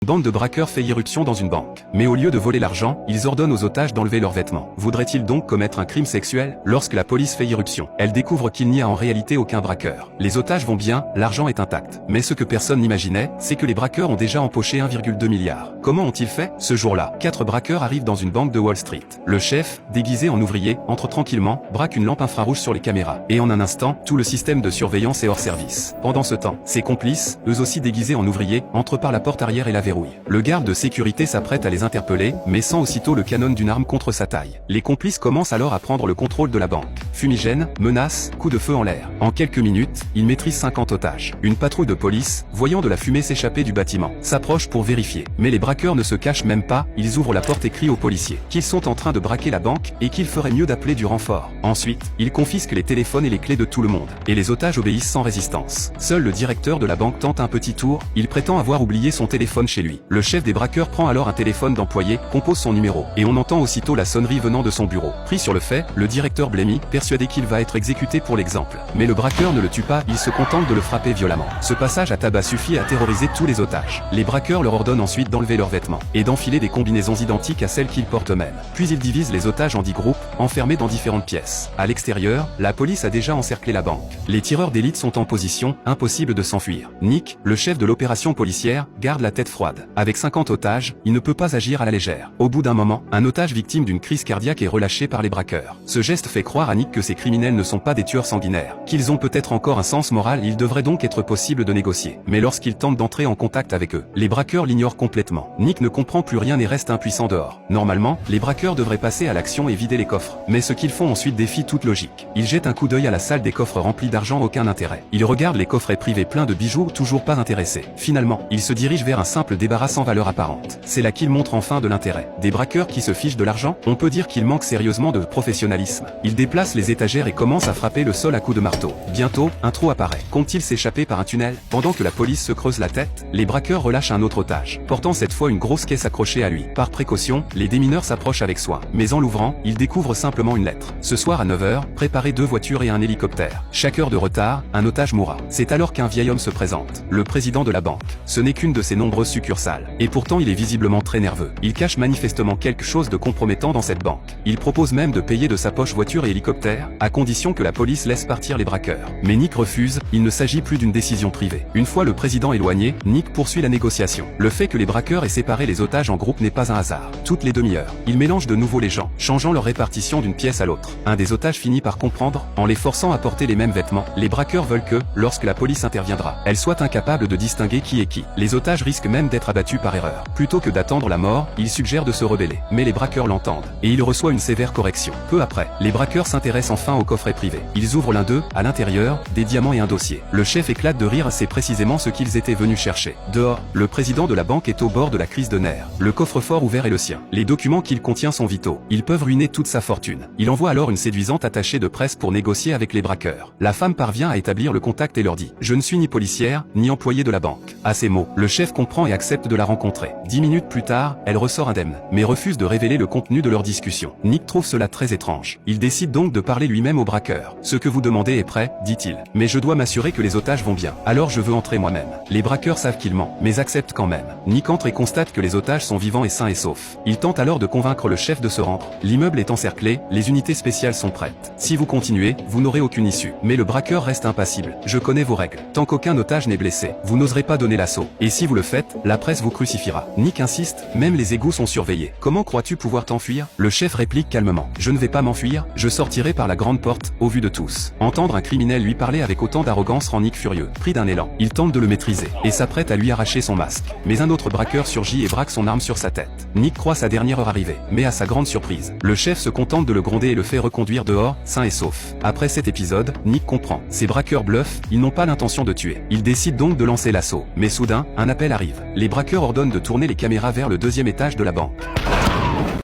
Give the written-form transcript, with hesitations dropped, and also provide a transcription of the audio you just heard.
Une bande de braqueurs fait irruption dans une banque. Mais au lieu de voler l'argent, ils ordonnent aux otages d'enlever leurs vêtements. Voudraient-ils donc commettre un crime sexuel? Lorsque la police fait irruption, elle découvre qu'il n'y a en réalité aucun braqueur. Les otages vont bien, l'argent est intact. Mais ce que personne n'imaginait, c'est que les braqueurs ont déjà empoché 1,2 milliard. Comment ont-ils fait? Ce jour-là, 4 braqueurs arrivent dans une banque de Wall Street. Le chef, déguisé en ouvrier, entre tranquillement, braque une lampe infrarouge sur les caméras. Et en un instant, tout le système de surveillance est hors service. Pendant ce temps, ses complices, eux aussi déguisés en ouvriers, entrent par la porte arrière et la verrouillent. Le garde de sécurité s'apprête à les interpeller, mais sent aussitôt le canon d'une arme contre sa taille. Les complices commencent alors à prendre le contrôle de la banque. Fumigène, menaces, coups de feu en l'air. En quelques minutes, ils maîtrisent 50 otages. Une patrouille de police, voyant de la fumée s'échapper du bâtiment, s'approche pour vérifier. Mais les braqueurs ne se cachent même pas, ils ouvrent la porte et crient aux policiers qu'ils sont en train de braquer la banque et qu'il ferait mieux d'appeler du renfort. Ensuite, ils confisquent les téléphones et les clés de tout le monde. Et les otages obéissent sans résistance. Seul le directeur de la banque tente un petit tour, il prétend avoir oublié son téléphone chez lui. Le chef des braqueurs prend alors un téléphone d'employé, compose son numéro, et on entend aussitôt la sonnerie venant de son bureau. Pris sur le fait, le directeur blêmit, persuadé qu'il va être exécuté pour l'exemple. Mais le braqueur ne le tue pas, il se contente de le frapper violemment. Ce passage à tabac suffit à terroriser tous les otages. Les braqueurs leur ordonnent ensuite d'enlever leurs vêtements, et d'enfiler des combinaisons identiques à celles qu'ils portent eux-mêmes. Puis ils divisent les otages en 10 groupes, enfermés dans différentes pièces. À l'extérieur, la police a déjà encerclé la banque. Les tireurs d'élite sont en position, impossible de s'enfuir. Nick, le chef de l'opération policière, garde la tête froide. Avec 50 otages, il ne peut pas agir à la légère. Au bout d'un moment, un otage victime d'une crise cardiaque est relâché par les braqueurs. Ce geste fait croire à Nick que ces criminels ne sont pas des tueurs sanguinaires, qu'ils ont peut-être encore un sens moral, il devrait donc être possible de négocier. Mais lorsqu'il tente d'entrer en contact avec eux, les braqueurs l'ignorent complètement. Nick ne comprend plus rien et reste impuissant dehors. Normalement, les braqueurs devraient passer à l'action et vider les coffres. Mais ce qu'ils font ensuite défie toute logique. Ils jettent un coup d'œil à la salle des coffres remplis d'argent, aucun intérêt. Ils regardent les coffrets privés pleins de bijoux, toujours pas intéressés. Finalement, ils se dirigent vers un simple débarras sans valeur apparente. C'est là qu'ils montrent enfin de l'intérêt. Des braqueurs qui se fichent de l'argent, on peut dire qu'ils manquent sérieusement de professionnalisme. Ils déplacent les étagères et commencent à frapper le sol à coups de marteau. Bientôt, un trou apparaît. Comptent-ils s'échapper par un tunnel? Pendant que la police se creuse la tête, les braqueurs relâchent un autre otage, portant cette fois une grosse caisse accrochée à lui. Par précaution, les démineurs s'approchent avec soin. Mais en l'ouvrant, ils découvrent simplement une lettre. Ce soir à 9 h, préparez 2 voitures et un hélicoptère. Chaque heure de retard, un otage mourra. C'est alors qu'un vieil homme se présente. Le président de la banque. Ce n'est qu'une de ses nombreuses succursales. Et pourtant il est visiblement très nerveux. Il cache manifestement quelque chose de compromettant dans cette banque. Il propose même de payer de sa poche voiture et hélicoptère, à condition que la police laisse partir les braqueurs. Mais Nick refuse, il ne s'agit plus d'une décision privée. Une fois le président éloigné, Nick poursuit la négociation. Le fait que les braqueurs aient séparé les otages en groupes n'est pas un hasard. Toutes les demi-heures, ils mélangent de nouveau les gens, changeant leur répartition d'une pièce à l'autre. Un des otages finit par comprendre, en les forçant à porter les mêmes vêtements. Les braqueurs veulent que, lorsque la police interviendra, elle soit incapable de distinguer qui est qui. Les otages risquent même d'être abattus par erreur. Plutôt que d'attendre la mort, il suggère de se rebeller. Mais les braqueurs l'entendent, et il reçoit une sévère correction. Peu après, les braqueurs s'intéressent enfin au coffret privé. Ils ouvrent l'un d'eux, à l'intérieur, des diamants et un dossier. Le chef éclate de rire, c'est précisément ce qu'ils étaient venus chercher. Dehors, le président de la banque est au bord de la crise de nerfs. Le coffre-fort ouvert est le sien. Les documents qu'il contient sont vitaux. Ils peuvent ruiner toute sa fortune. Il envoie alors une séduisante attachée de presse pour négocier avec les braqueurs. La femme parvient à établir le contact et leur dit « Je ne suis ni policière, ni employée de la banque ». À ces mots, le chef comprend et accepte de la rencontrer. 10 minutes plus tard, elle ressort indemne, mais refuse de révéler le contenu de leur discussion. Nick trouve cela très étrange. Il décide donc de parler lui-même au braqueur. « Ce que vous demandez est prêt, dit-il. Mais je dois m'assurer que les otages vont bien. Alors je veux entrer moi-même. » Les braqueurs savent qu'il ment, mais acceptent quand même. Nick entre et constate que les otages sont vivants et sains et saufs. Il tente alors de convaincre le chef de se rendre. L'immeuble est encerclé, les unités spéciales sont prêtes. Si vous continuez, vous n'aurez aucune issue. Mais le braqueur reste impassible. Je connais vos règles. Tant qu'aucun otage n'est blessé, vous n'oserez pas donner l'assaut. Et si vous le faites, la presse vous crucifiera. Nick insiste, même les égouts sont surveillés. Comment crois-tu pouvoir t'enfuir? Le chef réplique calmement. Je ne vais pas m'enfuir, je sortirai par la grande porte, au vu de tous. Entendre un criminel lui parler avec autant d'arrogance rend Nick furieux. Pris d'un élan, il tente de le maîtriser, et s'apprête à lui arracher son masque. Mais un autre braqueur surgit et braque son arme sur sa tête. Nick croit sa dernière heure arrivée, mais à sa grande surprise, le chef se contente de le gronder et le fait reconduire dehors, sain et sauf. Après cet épisode, Nick comprend. Ces braqueurs bluffent, ils n'ont pas l'intention de tuer. Il décide donc de lancer l'assaut. Mais soudain, un appel arrive. Les braqueurs ordonnent de tourner les caméras vers le 2e étage de la banque.